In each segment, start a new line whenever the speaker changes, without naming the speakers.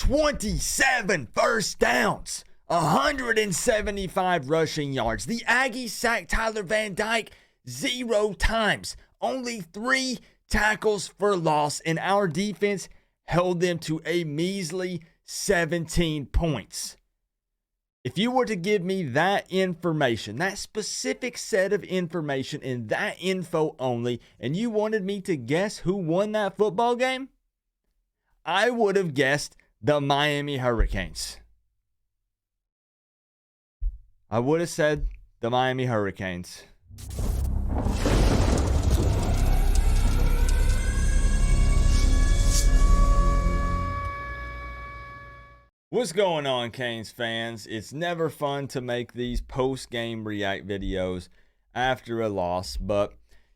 27 first downs, 175 rushing yards. The Aggies sacked Tyler Van Dyke 0 times, only 3 tackles for loss, and our defense held them to a measly 17 points. If you were to give me that information, that specific set of information and that info only, and you wanted me to guess who won that football game, I would have guessed the Miami Hurricanes. I would have said the Miami Hurricanes. What's going on, Canes fans? It's never fun to make these post-game react videos after a loss, but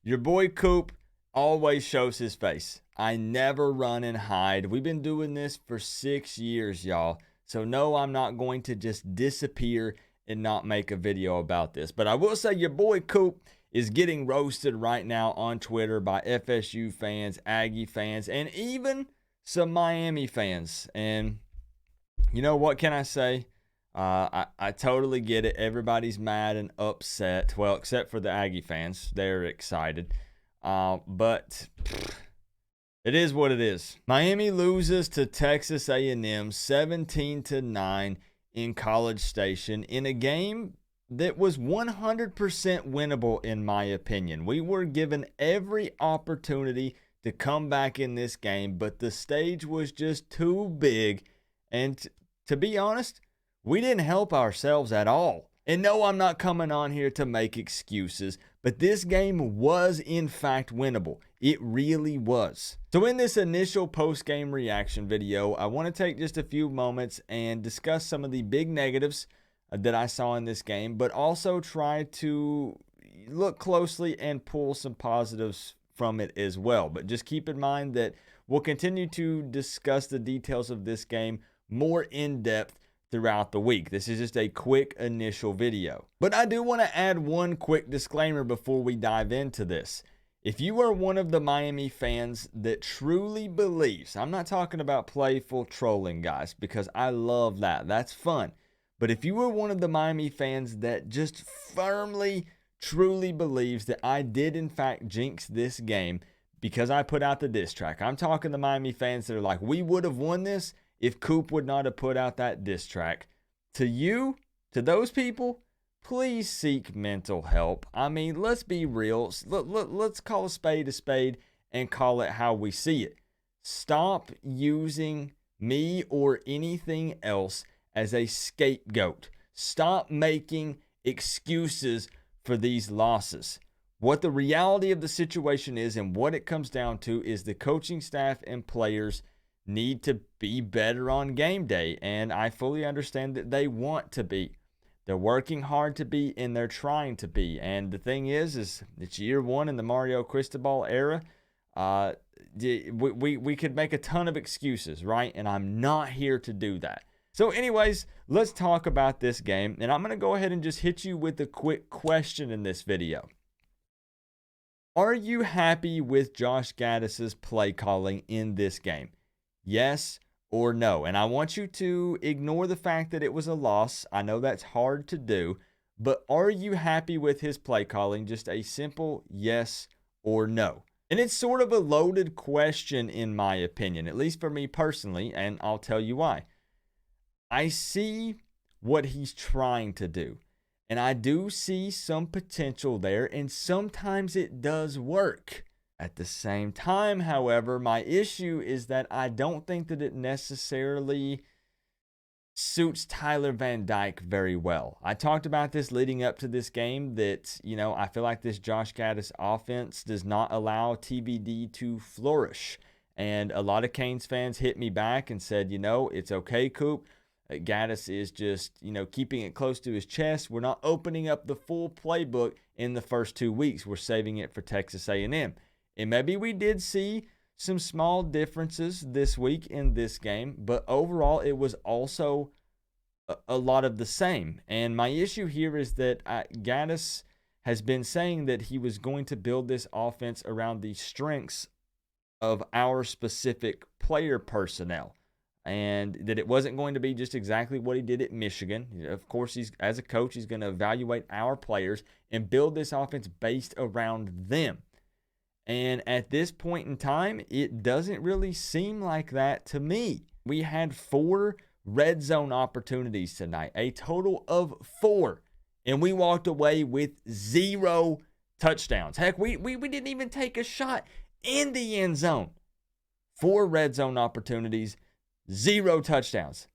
your boy Coop always shows his face. I never run and hide. We've been doing this for 6 years, y'all. So no, I'm not going to just disappear and not make a video about this. But I will say your boy Coop is getting roasted right now on Twitter by FSU fans, Aggie fans, and even some Miami fans. And you know, what can I say? I totally get it. Everybody's mad and upset. Well, except for the Aggie fans. They're excited. But it is what it is. Miami loses to Texas A&M 17-9 in College Station in a game that was 100% winnable in my opinion. We were given every opportunity to come back in this game, but the stage was just too big. And to be honest, we didn't help ourselves at all. And no, I'm not coming on here to make excuses, but this game was in fact winnable. It really was. So in this initial post-game reaction video, I want to take just a few moments and discuss some of the big negatives that I saw in this game, but also try to look closely and pull some positives from it as well. But just keep in mind that we'll continue to discuss the details of this game more in depth throughout the week. This is just a quick initial video. But I do want to add one quick disclaimer before we dive into this. If you are one of the Miami fans that truly believes, I'm not talking about playful trolling, guys, because I love that. That's fun. But if you are one of the Miami fans that just firmly, truly believes that I did in fact jinx this game because I put out the diss track. I'm talking to Miami fans that are like, we would have won this if Coop would not have put out that diss track. To you, to those people, please seek mental help. I mean, let's be real. Let's call a spade and call it how we see it. Stop using me or anything else as a scapegoat. Stop making excuses for these losses. What the reality of the situation is and what it comes down to is the coaching staff and players need to be better on game day, and I fully understand that they want to be. They're working hard to be, and they're trying to be. And the thing is it's year one in the Mario Cristobal era. We could make a ton of excuses, right? And I'm not here to do that. So anyways, let's talk about this game, and I'm going to go ahead and just hit you with a quick question in this video. Are you happy with Josh Gaddis's play calling in this game? Yes or no? And I want you to ignore the fact that it was a loss. I know that's hard to do, but are you happy with his play calling? Just a simple yes or no. And it's sort of a loaded question in my opinion, at least for me personally, and I'll tell you why. I see what he's trying to do, and I do see some potential there, and sometimes it does work. At the same time, however, my issue is that I don't think that it necessarily suits Tyler Van Dyke very well. I talked about this leading up to this game that, you know, I feel like this Josh Gaddis offense does not allow TBD to flourish. And a lot of Canes fans hit me back and said, you know, it's okay, Coop. Gaddis is just, you know, keeping it close to his chest. We're not opening up the full playbook in the first 2 weeks. We're saving it for Texas A&M. And maybe we did see some small differences this week in this game, but overall it was also a lot of the same. And my issue here is that Gaddis has been saying that he was going to build this offense around the strengths of our specific player personnel. and that it wasn't going to be just exactly what he did at Michigan. Of course, as a coach, he's going to evaluate our players and build this offense based around them. And at this point in time, it doesn't really seem like that to me. We had 4 red zone opportunities tonight, a total of 4. And we walked away with 0 touchdowns. Heck, we didn't even take a shot in the end zone. 4 red zone opportunities, 0 touchdowns.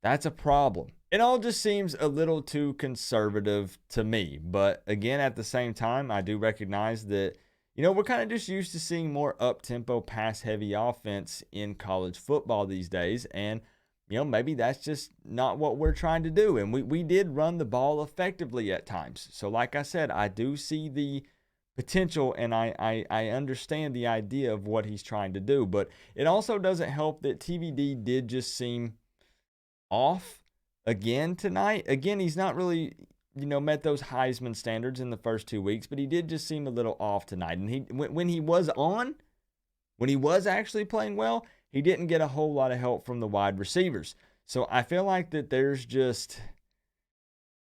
That's a problem. It all just seems a little too conservative to me. But again, at the same time, I do recognize that, we're kind of just used to seeing more up-tempo, pass-heavy offense in college football these days. And, maybe that's just not what we're trying to do. And we did run the ball effectively at times. So like I said, I do see the potential, and I understand the idea of what he's trying to do. But it also doesn't help that TVD did just seem off again tonight. Again, he's not really met those Heisman standards in the first 2 weeks, but he did just seem a little off tonight. And when he was actually playing well, he didn't get a whole lot of help from the wide receivers. So I feel like that there's just,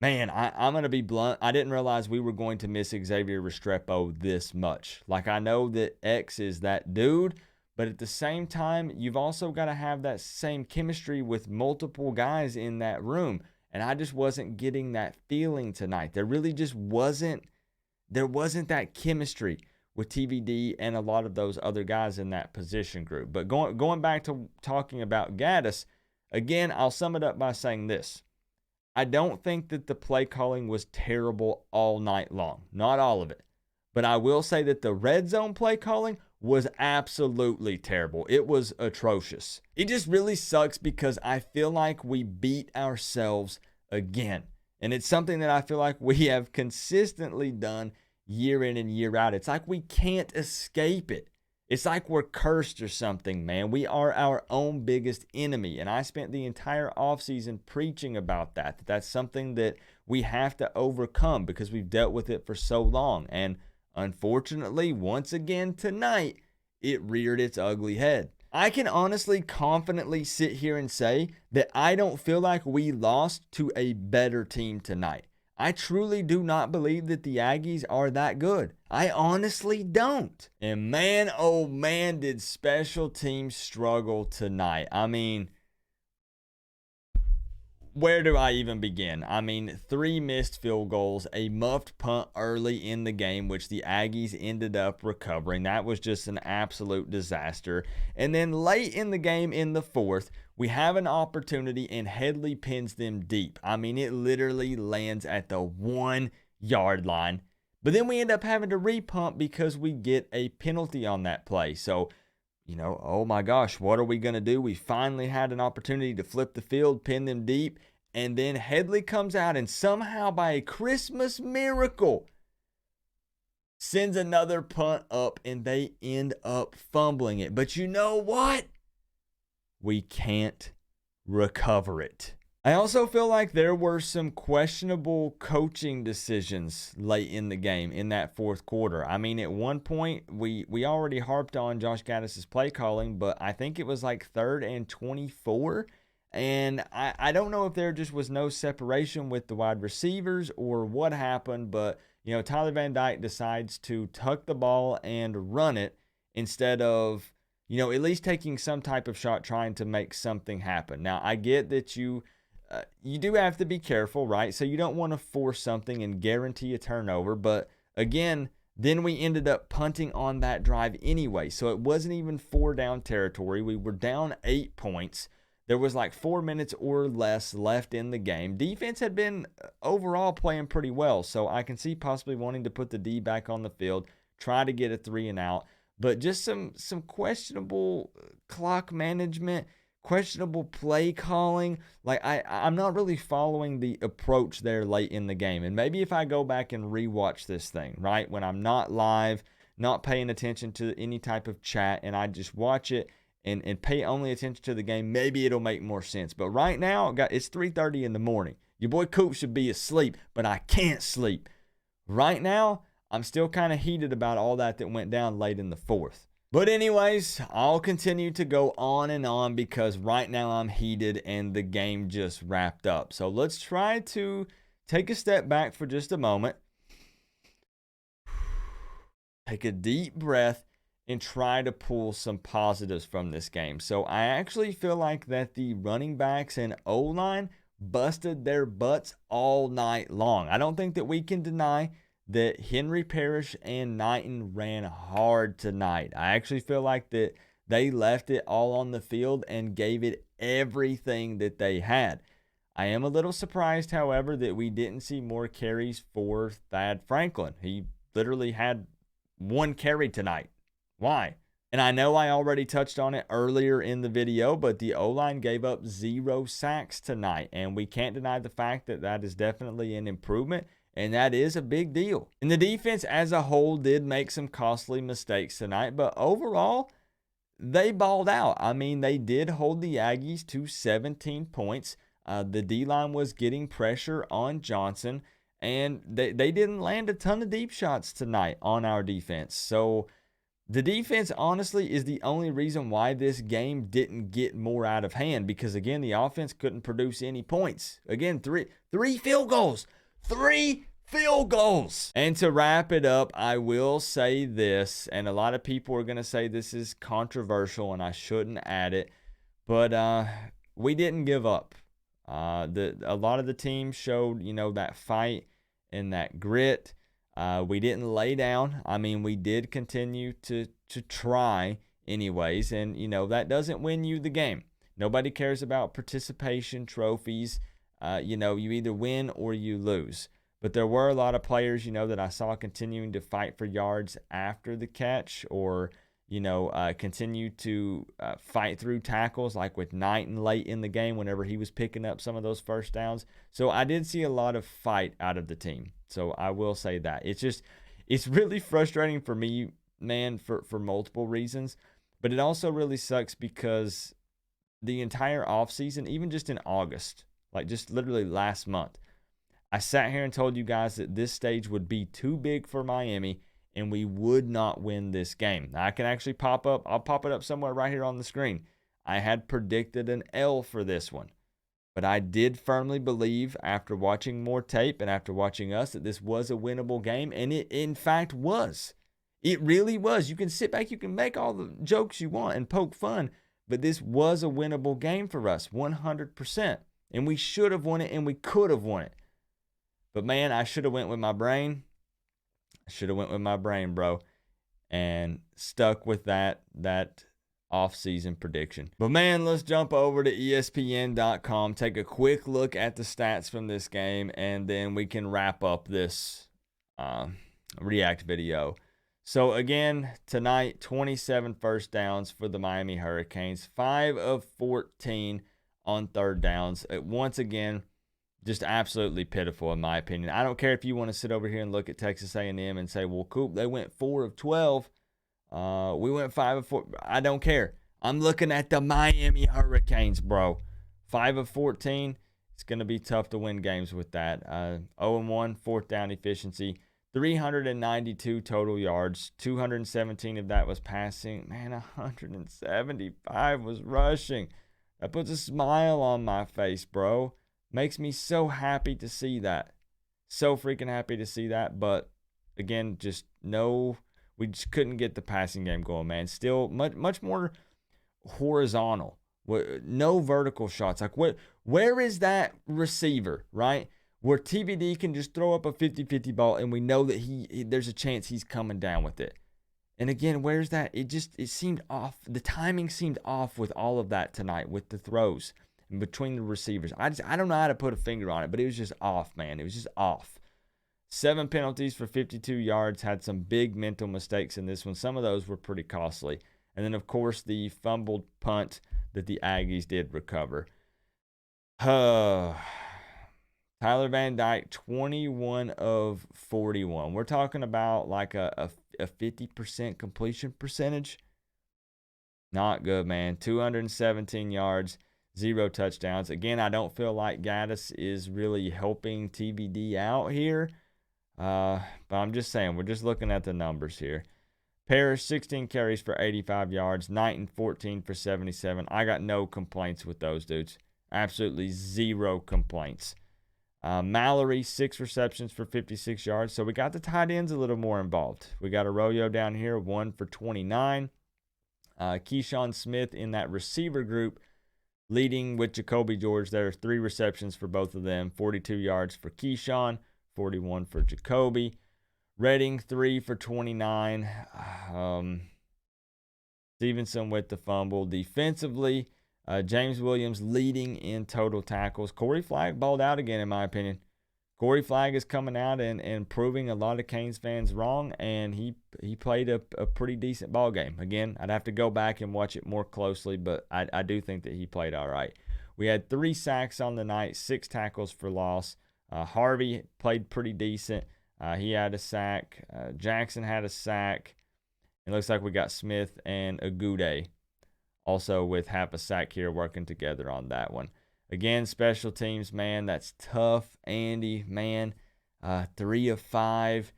man, I'm going to be blunt. I didn't realize we were going to miss Xavier Restrepo this much. Like, I know that X is that dude, but at the same time, you've also got to have that same chemistry with multiple guys in that room. And I just wasn't getting that feeling tonight. There really just wasn't that chemistry with TVD and a lot of those other guys in that position group. But going back to talking about Gaddis, again, I'll sum it up by saying this. I don't think that the play calling was terrible all night long. Not all of it. But I will say that the red zone play calling was absolutely terrible. It was atrocious. It just really sucks because I feel like we beat ourselves again. And it's something that I feel like we have consistently done year in and year out. It's like we can't escape it. It's like we're cursed or something, man. We are our own biggest enemy. And I spent the entire offseason preaching about that. That's something that we have to overcome because we've dealt with it for so long. And unfortunately, once again tonight, it reared its ugly head. I can honestly, confidently sit here and say that I don't feel like we lost to a better team tonight. I truly do not believe that the Aggies are that good. I honestly don't. And man, oh man, did special teams struggle tonight. I mean, where do I even begin? I mean, 3 missed field goals, a muffed punt early in the game, which the Aggies ended up recovering. That was just an absolute disaster. And then late in the game in the 4th, we have an opportunity and Headley pins them deep. I mean, it literally lands at the 1-yard line. But then we end up having to repump because we get a penalty on that play. So, oh my gosh, what are we going to do? We finally had an opportunity to flip the field, pin them deep, and then Headley comes out and somehow by a Christmas miracle sends another punt up and they end up fumbling it. But you know what? We can't recover it. I also feel like there were some questionable coaching decisions late in the game in that 4th quarter. I mean, at one point, we already harped on Josh Gaddis' play calling, but I think it was like 3rd and 24. And I don't know if there just was no separation with the wide receivers or what happened, but, Tyler Van Dyke decides to tuck the ball and run it instead of, at least taking some type of shot trying to make something happen. Now, I get that you do have to be careful, right? So you don't want to force something and guarantee a turnover. But again, then we ended up punting on that drive anyway. So it wasn't even 4-down territory. We were down 8 points. There was like 4 minutes or less left in the game. Defense had been overall playing pretty well. So I can see possibly wanting to put the D back on the field, try to get a 3 and out. But just some questionable clock management, questionable play calling. Like I'm not really following the approach there late in the game. And maybe if I go back and rewatch this thing, right, when I'm not live, not paying attention to any type of chat, and I just watch it and pay only attention to the game, maybe it'll make more sense. But right now, it's 3:30 in the morning. Your boy Coop should be asleep, but I can't sleep. Right now, I'm still kind of heated about all that went down late in the 4th. But anyways, I'll continue to go on and on because right now I'm heated and the game just wrapped up. So let's try to take a step back for just a moment. Take a deep breath and try to pull some positives from this game. So I actually feel like that the running backs and O-line busted their butts all night long. I don't think that we can deny that Henry Parrish and Knighton ran hard tonight. I actually feel like that they left it all on the field and gave it everything that they had. I am a little surprised, however, that we didn't see more carries for Thad Franklin. He literally had one carry tonight. Why? And I know I already touched on it earlier in the video, but the O-line gave up 0 sacks tonight, and we can't deny the fact that that is definitely an improvement, and that is a big deal. And the defense as a whole did make some costly mistakes tonight, but overall, they balled out. I mean, they did hold the Aggies to 17 points. The D-line was getting pressure on Johnson, and they didn't land a ton of deep shots tonight on our defense. So the defense, honestly, is the only reason why this game didn't get more out of hand because, again, the offense couldn't produce any points. Again, three field goals. 3 field goals. And to wrap it up, I will say this, and a lot of people are going to say this is controversial and I shouldn't add it, but we didn't give up. A lot of the team showed, that fight and that grit. We didn't lay down. I mean, we did continue to try anyways, and that doesn't win you the game. Nobody cares about participation trophies. You either win or you lose. But there were a lot of players, that I saw continuing to fight for yards after the catch or, continue to fight through tackles like with Knighton late in the game whenever he was picking up some of those first downs. So I did see a lot of fight out of the team. So I will say that. It's really frustrating for me, man, for multiple reasons. But it also really sucks because the entire offseason, even just in August, like just literally last month, I sat here and told you guys that this stage would be too big for Miami and we would not win this game. Now, I can actually I'll pop it up somewhere right here on the screen. I had predicted an L for this one. But I did firmly believe after watching more tape and after watching us that this was a winnable game, and it in fact was. It really was. You can sit back, you can make all the jokes you want and poke fun, but this was a winnable game for us, 100%. And we should have won it and we could have won it. But man, I should have went with my brain. Bro, and stuck with that off-season prediction. But man, let's jump over to ESPN.com, take a quick look at the stats from this game, and then we can wrap up this react video. So again, tonight, 27 first downs for the Miami Hurricanes, 5 of 14 on third downs. Once again, just absolutely pitiful in my opinion. I don't care if you want to sit over here and look at Texas A&M and say, well, Coop, they went 4 of 12. We went 5 of 4. I don't care. I'm looking at the Miami Hurricanes, bro. 5 of 14. It's going to be tough to win games with that. 0-1 fourth down efficiency. 392 total yards. 217 of that was passing. Man, 175 was rushing. That puts a smile on my face, bro. Makes me so happy to see that. So freaking happy to see that. But again, we just couldn't get the passing game going, man. Still much more horizontal. No vertical shots. Like where is that receiver, right? Where TBD can just throw up a 50-50 ball and we know that there's a chance he's coming down with it. And again, where's that? It seemed off. The timing seemed off with all of that tonight with the throws between the receivers. I don't know how to put a finger on it, but it was just off, man. It was just off. 7 penalties for 52 yards. Had some big mental mistakes in this one. Some of those were pretty costly. And then, of course, the fumbled punt that the Aggies did recover. Tyler Van Dyke, 21 of 41. We're talking about like a 50% completion percentage. Not good, man. 217 yards. 0 touchdowns. Again, I don't feel like Gaddis is really helping TBD out here. But I'm just saying, we're just looking at the numbers here. Parrish, 16 carries for 85 yards. Knighton, 14 for 77. I got no complaints with those dudes. Absolutely zero complaints. Mallory, 6 receptions for 56 yards. So we got the tight ends a little more involved. We got Arroyo down here, 1 for 29. Keyshawn Smith in that receiver group, leading with Jacoby George. There are 3 receptions for both of them. 42 yards for Keyshawn, 41 for Jacoby. Redding, 3 for 29. Stevenson with the fumble. Defensively, James Williams leading in total tackles. Corey Flagg balled out again, in my opinion. Corey Flagg is coming out and proving a lot of Canes fans wrong, and he played a pretty decent ball game. Again, I'd have to go back and watch it more closely, but I do think that he played all right. We had 3 sacks on the night, 6 tackles for loss. Harvey played pretty decent. He had a sack. Jackson had a sack. It looks like we got Smith and Agude also with half a sack here working together on that one. Again, special teams, man, that's tough. Andy, man, 3 of 5.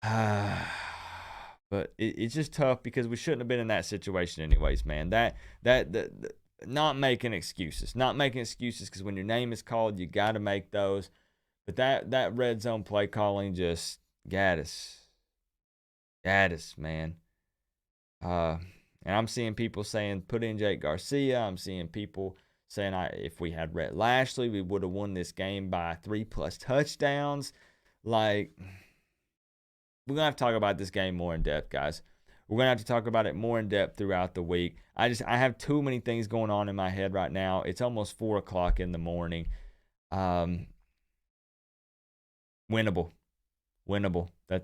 But it's just tough because we shouldn't have been in that situation anyways, man. That not making excuses. Not making excuses because when your name is called, you got to make those. But that red zone play calling just got us, man. And I'm seeing people saying put in Jake Garcia. I'm seeing people saying if we had Rhett Lashley, we would have won this game by 3+ touchdowns. Like, we're going to have to talk about this game more in depth, guys. We're going to have to talk about it more in depth throughout the week. I have too many things going on in my head right now. It's almost 4 o'clock in the morning. Winnable.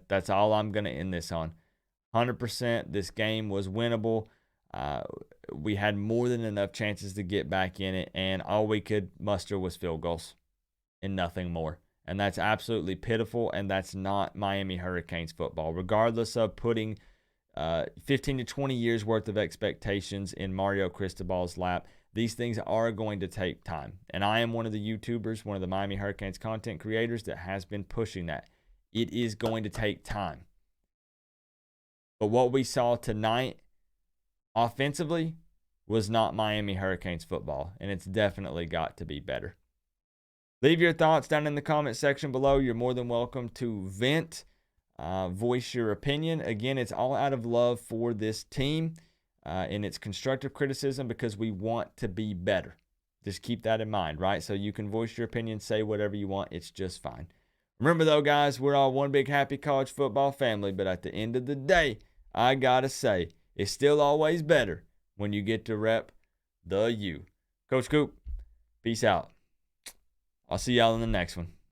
That's all I'm going to end this on. 100%, this game was winnable. We had more than enough chances to get back in it, and all we could muster was field goals and nothing more. And that's absolutely pitiful, and that's not Miami Hurricanes football. Regardless of putting 15 to 20 years worth of expectations in Mario Cristobal's lap, these things are going to take time. And I am one of the YouTubers, one of the Miami Hurricanes content creators that has been pushing that. It is going to take time. But what we saw tonight offensively was not Miami Hurricanes football, and it's definitely got to be better. Leave your thoughts down in the comment section below. You're more than welcome to vent, voice your opinion. Again, it's all out of love for this team, and it's constructive criticism because we want to be better. Just keep that in mind, right? So you can voice your opinion, say whatever you want. It's just fine. Remember, though, guys, we're all one big happy college football family, but at the end of the day, I got to say, it's still always better when you get to rep the U. Coach Coop, peace out. I'll see y'all in the next one.